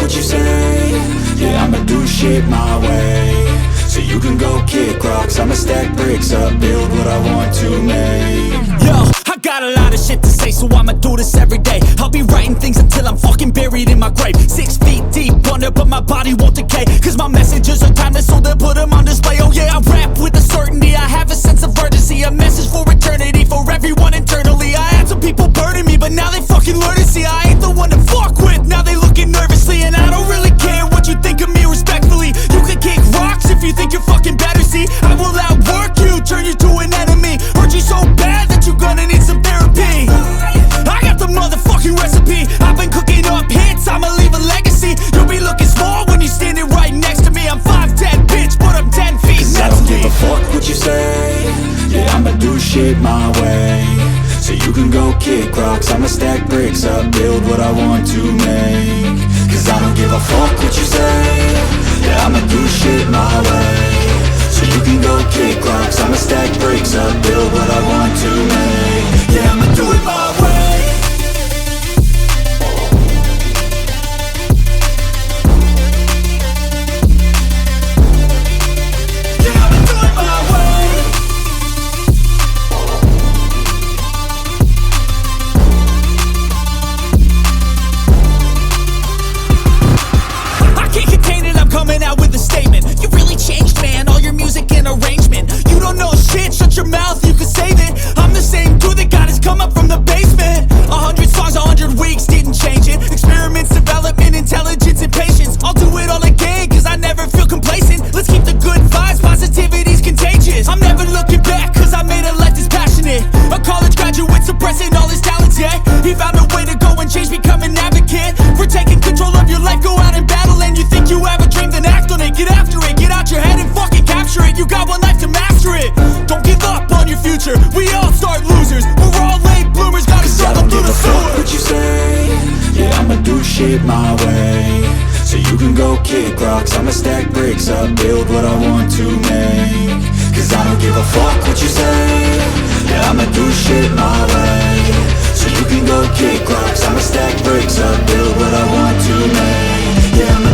what you say. Yeah, I'ma do shit my way. So you can go kick rocks, I'ma stack bricks up, build what I want to make. Yo, I got a lot of shit to say, so I'ma do this every day. I'll be writing things until I'm fucking buried in my grave. 6 feet deep under, but my body won't decay. Cause my messages are timeless, so they'll put them on display. Oh yeah, I rap with a certainty, I have a sense of urgency. A message for eternity, for everyone internally. I had some people burning me, but now they fucking learn to see I ain't the one to fuck with, now they looking nervously. And I don't really care what you think of me, respectfully. You can kick rocks if you think you're fucking better, see. I will outwork you, turn you to an enemy. Hurt you so bad that you're gonna need some therapy. I got the motherfucking recipe, I've been cooking up hits, I'ma leave a legacy. You'll be looking small when you're standing right next to me. I'm 5'10", bitch, but I'm 10 feet Cause I don't give a fuck what you say. Yeah, I'ma do shit my way. So you can go kick rocks, I'ma stack bricks up, build what I want to make. Cause I don't give a fuck what you say. Yeah, I'ma do shit my way. So you can go kick rocks, I'ma stack bricks up, build what I want to make. Yeah, I'ma do it my way. Yeah, I'ma do it my way. I can't contain it, I'm coming out with a statement. You really changed, man, all your music and arrangement. You don't know shit, shut your mouth, you can save it. I'm the same dude that got his come up from the basement. 100 songs, 100 weeks, didn't change it. Experiments, development, intelligence, and patience. I'll do it all again, cause I never feel complacent. Let's keep the good vibes, positivity's contagious. I'm never looking back, cause I made a life that's passionate. A college graduate suppressing all his talents, yeah. He found a way to go and change, become an advocate for taking control of your life, go out and battle. And you think you have a dream, then act on it. Get after it, get out your head and fucking capture it. You got one life to master it. Don't give up on your future, we all start losers. We're all late bloomers, gotta struggle through the sewer. What you say? Yeah, I'ma do shit my way. So you can go kick rocks, I'ma stack bricks up, build what I want to make. Cause I don't give a fuck what you say. Yeah, I'ma do shit my way. So you can go kick rocks, I'ma stack bricks up, build what I want to make. Yeah, I'ma